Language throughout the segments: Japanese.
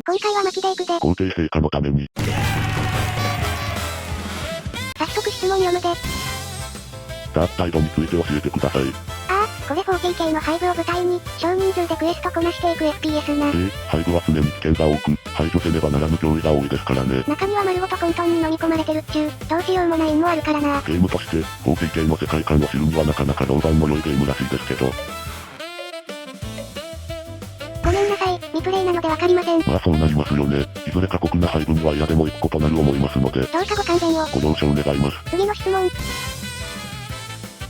今回は巻きでいくで。肯定成果のために。早速質問読むで。ダークタイドについて教えてください。これ 40K のハイブを舞台に、少人数でクエストこなしていく FPS な。ハイブは常に危険が多く、排除せねばならぬ脅威が多いですからね。中には丸ごと混沌に飲み込まれてるっちゅう、どうしようもないんもあるからな。ゲームとして、40K の世界観を知るにはなかなか評判の良いゲームらしいですけど。ごめんなさい、未プレイなのでわかりません。まあそうなりますよね。いずれ過酷なハイブには嫌でも行くことなる思いますので。どうかご勘弁を。ご了承願います。次の質問。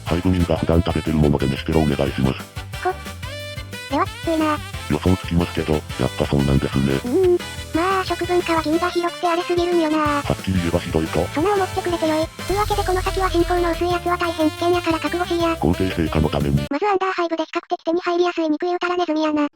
ハイブ民が普段食べてるもので飯テロお願いします。ではきついな。予想つきますけど、やっぱそうなんですね。まあ食文化は銀が広くてあれすぎるんよな。はっきり言えばひどいと。そんな思ってくれてよい。というわけでこの先は信仰の薄い奴は大変危険やから覚悟しいや。肯定成果のために。まずアンダーハイブで比較的手に入りやすい肉言うたらネズミやな。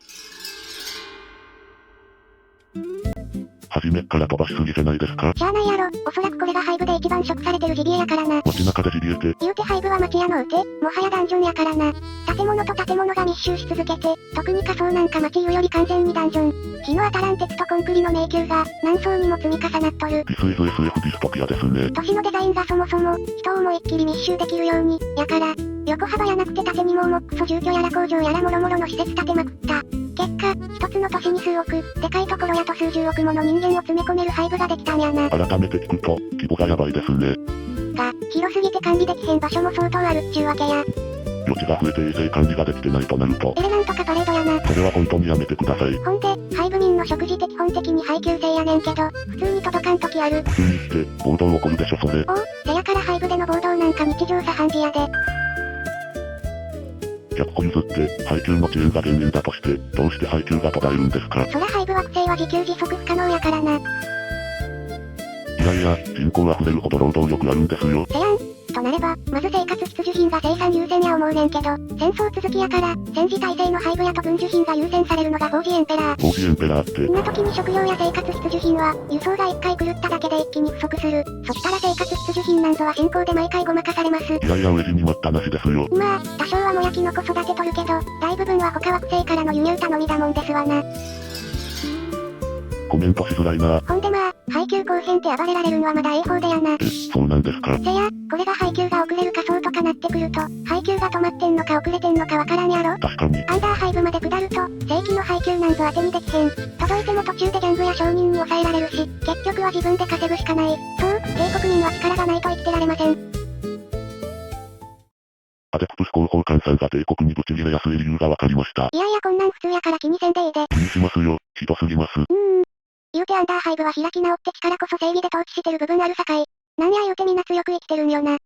初めっから飛ばしすぎじゃないですか。しゃあないやろ。おそらくこれがハイブで一番食されてるジビエやからな。街中でジビエて。言うてハイブは町屋のうて、もはやダンジョンやからな。建物と建物が密集し続けて、特に仮想なんか町湯より完全にダンジョン。日の当たらん鉄とコンクリの迷宮が、何層にも積み重なっとる。This is SF ディストピアですね。都市のデザインがそもそも、人を思いっきり密集できるように、やから、横幅やなくて縦にも重くそ住居やら工場やらもろもろの施設建てまくった。結果、一つの都市に数億、でかいところやと数十億もの人間を詰め込めるハイブができたんやな。改めて聞くと、規模がやばいですね。が、広すぎて管理できへん場所も相当あるっちゅうわけや。余地が増えて衛生管理ができてないとなると。なんとかパレードやな。それは本当にやめてください。ほんで、ハイブ民の食事って基本的に配給制やねんけど、普通に届かん時ある。普通にって、暴動起こるでしょそれ。せやからハイブでの暴動なんか日常茶飯事やで。100個譲って、配給の遅延が原因だとして、どうして配給が途絶えるんですか。そらハイブ惑星は自給自足不可能やからな。いやいや、人口溢れるほど労働力あるんですよ。せやん。となれば、まず生活必需品が生産優先や思うねんけど、戦争続きやから、戦時体制のハイブやと軍需品が優先されるのがフォージエンペラー。フォージエンペラーって。んな時に食料や生活必需品は、輸送が一回狂っただけで一気に不足する。そしたら生活必需品なんぞは進行で毎回ごまかされます。いやいや、飢え死に待ったなしですよ。まあ、多少はもやきの子育てとるけど、大部分は他惑星からの輸入頼みだもんですわな。コメントしづらいな。ほんでまあ、配給後編って暴れられるんはまだ方でやな。そうなんですか。せや、これが配給が遅れる仮想とかなってくると、配給が止まってんのか遅れてんのかわからんやろ。確かに。アンダーハイブまで下ると、正規の配給なんぞ当てにできへん。届いても途中でギャングや商人に抑えられるし、結局は自分で稼ぐしかない。そう、帝国民は力がないと生きてられません。アデププス広報官さんが帝国にブチギレやすい理由がわかりました。いやいやこんなん普通やから気にせんでいいで。気にしますよ、ひどすぎます。言うてアンダーハイブは開き直って力こそ正義で統治してる部分あるさかい。なんや言うてみんな強く生きてるんよな。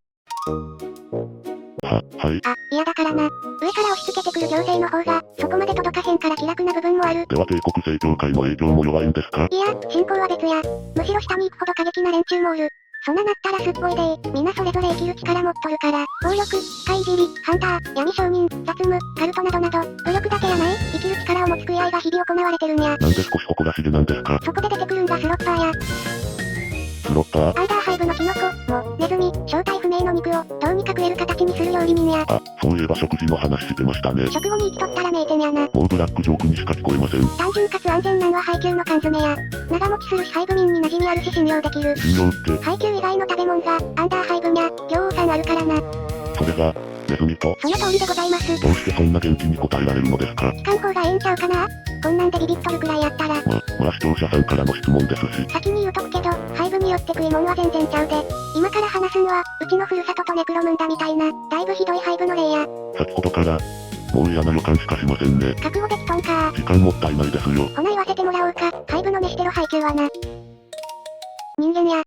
はい。嫌だからな。上から押し付けてくる行政の方が、そこまで届かへんから気楽な部分もある。では帝国正教会の影響も弱いんですか。いや、信仰は別や。むしろ下に行くほど過激な連中もおる。そんななったらすっごいでみんなそれぞれ生きる力持っとるから、暴力、機械いじり、ハンター、闇商人、雑務、カルトなどなど、武力だけやない、生きる力を持つ食い合いが日々行われてるんや。なんで少し誇らしげなんですか。そこで出てくるんがスロッパーや。スロッパー？アンダーハイブのキノコ、も、ネズミ、正体不明の肉を、どうにか食える形にする料理人や。そういえば食事の話してましたね。食後に生きとったら名店やな。もうブラックジョークにしか聞こえません。単純かつ安全なんは配給の缶詰や。長持ちするしハイブ民に馴染みあるし信用できる。信用って？配給以外の食べ物が、アンダーハイブにゃ、両王さんあるからな。それが、ネズミと。その通りでございます。どうしてそんな元気に答えられるのですか。聞かん方がええんちゃうかな。こんなんでビビっとるくらいやったら。まあ視聴者さんからの質問ですし。先に言うとくけど、ハイブによって食い物は全然ちゃうで。今から話すんは、うちのふるさととネクロムンダみたいな、だいぶひどいハイブの例や。先ほどから、もう嫌な予感しかしませんね。覚悟できとんか。時間もったいないですよ。ほな言わせてもらおうか。ハイブの飯テロ配給はな。人間や。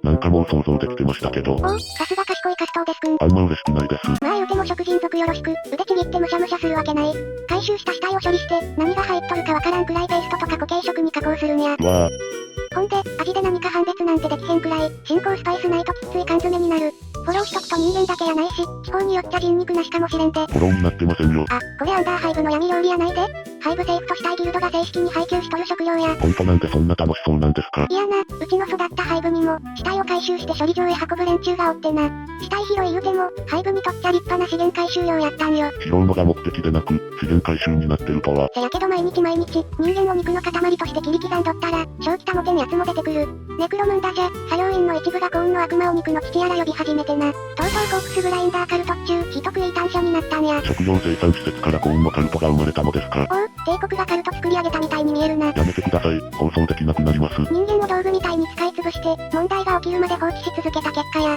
なんかもう想像できてましたけど。さすが賢いカストーデス君。あんま嬉しくないです。まあ言うても食人族よろしく、腕ちぎってむしゃむしゃするわけない。回収した死体を処理して、何が入っとるかわからんくらいペーストとか固形食に加工するんや。ほんで、味で何か判別なんてできへんくらい、進行スパイスないときつい缶詰になる。フォローしとくと人間だけやないし、地方によっちゃ人肉なしかもしれんで。フォローになってませんよ。これアンダーハイブの闇料理やないで。部政府としたいギルドが正式に配給しとる食料や。ほんとなんでそんな楽しそうなんですか？いやな、うちの育った廃部にも、死体を回収して処理場へ運ぶ連中がおってな。死体拾い言うても、廃部にとっちゃ立派な資源回収量やったんよ。拾うのが目的でなく、資源回収になってるとは。せやけど毎日、人間を肉の塊として切り刻んどったら、正気保てんやつも出てくる。ネクロムンダじゃ、作業員の一部が幸運の悪魔を肉の父やら呼び始めてな。とうとうコークスグラインダーカルトっちゅう、人食い異端者になったんや。食料生産施設から幸運のカルトが生まれたのですか？おう、帝国がカルト作り上げたみたいに見えるな。やめてください、放送できなくなります。人間を道具みたいに使い潰して、問題が起きるまで放置し続けた結果や。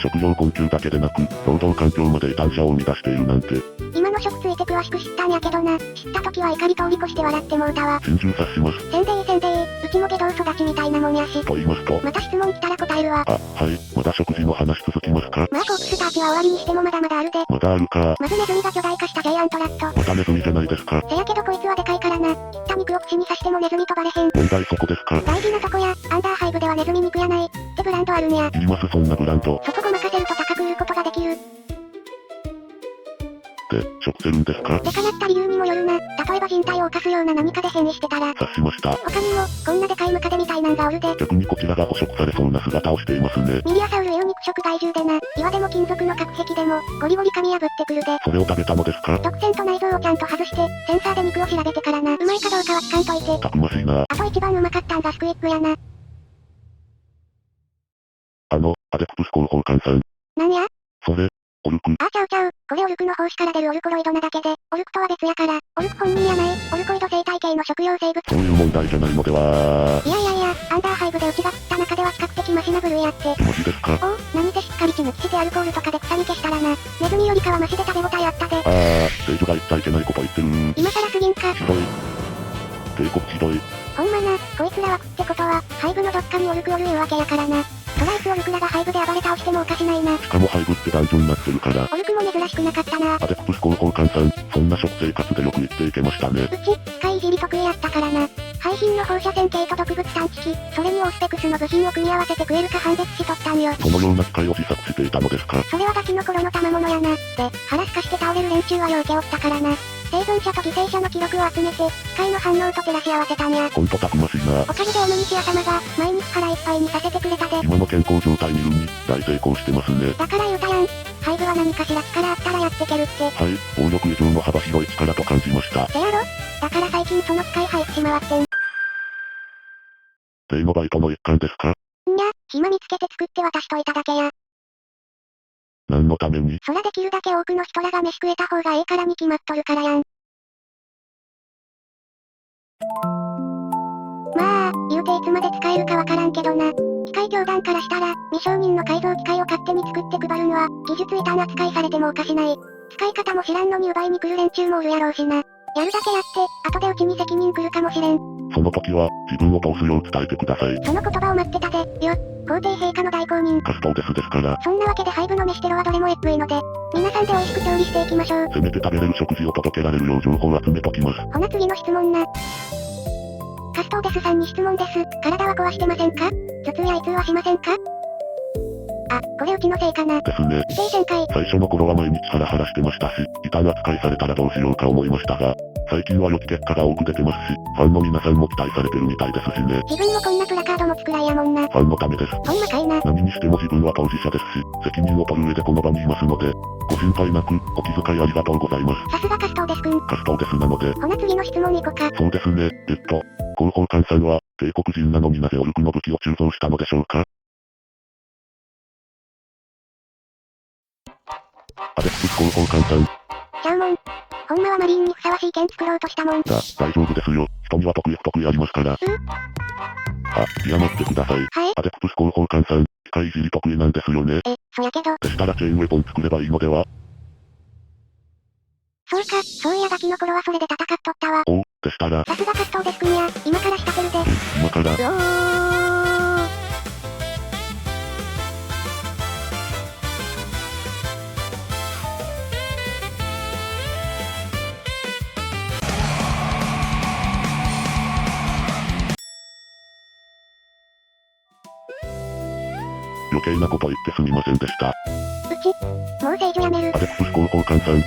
食料困窮だけでなく、労働環境まで異端者を生み出しているなんて。今の食ついて詳しく知ったんやけどな、知った時は怒り通り越して笑ってもうたわ。心中察します。せんでうちも下道育ちみたいなもんやし。と言いますと。また質問来たら答えるわ。はい、まだ食事の話続きますか？まあコークスターチは終わりにしてもまだまだあるで。まだあるか。まずネズミが巨大化したジャイアントラット。またネズミじゃないですか。せやけどこいつはでかいからな。切った肉を口に刺してもネズミ飛ばれへん。問題そこですか？大事なとこや、アンダーハイブではネズミ肉やない。ってブランドあるんや。いりますそんなブランド。そこごまかせると高く売ることができる。で、食せるんですか？でかなった理由にもよるな。例えば人体を犯すような何かで変異してたら。察しました。他にも、こんなでかいムカデみたいなんがおるで。逆にこちらが捕食されそうな姿をしていますね。ミリアサウルエウ肉食害獣でな。岩でも金属の隔壁でも、ゴリゴリ噛み破ってくるで。それを食べたのですか？毒腺と内臓をちゃんと外して、センサーで肉を調べてからな。うまいかどうかは聞かんといて。たくましいな。あと一番うまかったんがスクイップやな。アデプトス広報官さん。なんや？それ、オルク。ちゃう。これオルクの胞子から出るオルコロイドなだけで、オルクとは別やから、オルク本人やない、オルコイド生態系の食用生物。そういう問題じゃないのでは。いや、アンダーハイブでうちが食った中では比較的マシな部類やって。マジですか？おう、何せしっかり血抜きしてアルコールとかで臭み消したらな。ネズミよりかはマシで食べ応えあったで。聖女が言っちゃいけないこと言ってる。今更すぎんか。ひどい。帝国ひどい。ほんまな、こいつらは食ってことは、ハイブのどっかにオルクおるいうわけやからな。トライツオルクらがハイブで暴れ倒してもおかしないな。しかもハイブって男女になってるから。オルクも珍しくなかったな。アデプトス広報官さん、そんな食生活でよく生きていけましたね。うち、使いいじり得意やったからな。廃品の放射線系と毒物探知機、それにオースペクスの部品を組み合わせて食えるか判別しとったんよ。そのような機械を自作していたのですか？それはガキの頃の賜物やな。で、腹すかして倒れる連中はようけおったからな。生存者と犠牲者の記録を集めて、機械の反応と照らし合わせたんや。ほんとたくましいな。おかげでオムニシア様が、毎日腹いっぱいにさせてくれたで。今の健康状態にに大成功してますね。だから言うたやん。ハイブは何かしら力あったらやってけるって。はい、暴力以上の幅広い力と感じました。せやろ？だから最近その機械配布し回ってん。例のバイトの一環ですか？んや、暇見つけて作って渡しといただけや。何のために？そらできるだけ多くの人らが飯食えた方がええからに決まっとるからやん。まあ、言うていつまで使えるかわからんけどな。機械教団からしたら、未承認の改造機械を勝手に作って配るのは、技術異端扱いされてもおかしない。使い方も知らんのに奪いに来る連中もおるやろうしな。やるだけやって、後でうちに責任来るかもしれん。その時は、自分を通すよう伝えてください。その言葉を待ってたで、よっ、皇帝陛下の大公認。カストーデスですから。そんなわけでハイブの飯テロはどれもえっぷいので、皆さんで美味しく調理していきましょう。せめて食べれる食事を届けられるよう情報を集めときます。ほな次の質問な。カストーデスさんに質問です。体は壊してませんか？頭痛や胃痛はしませんか？あ、これうちのせいかな。ですね。否定旋回。最初の頃は毎日ハラハラしてましたし、異端扱いされたらどうしようか思いましたが、最近は良き結果が多く出てますし、ファンの皆さんも期待されてるみたいですしね。自分もこんなプラカード持つくらいやもんな。ファンのためです。ほんまかいな。何にしても自分は当事者ですし、責任を取る上でこの場にいますので、ご心配なく、お気遣いありがとうございます。さすがカストーデスくん。カストーデスなので。ほな次の質問いこか。そうですね。広報官さんは、帝国人なのになぜオルクの武器を鋳造したのでしょうか？アデプス広報官さん。ちゃうもん。ほんまはマリーンにふさわしい剣作ろうとしたもん。大丈夫ですよ。人には得意不得意ありますから。いや待ってください。はい。アデプス広報官さん、機械いじり得意なんですよね。そやけど。でしたらチェーンウェポン作ればいいのでは？そうか、そういやガキの頃はそれで戦っとったわ。おう、でしたら。さすがカストーデスくんや、今から仕立てるで。今から。余計なこと言ってすみませんでした。うち、もう聖女やめる。アデプス広報官さん、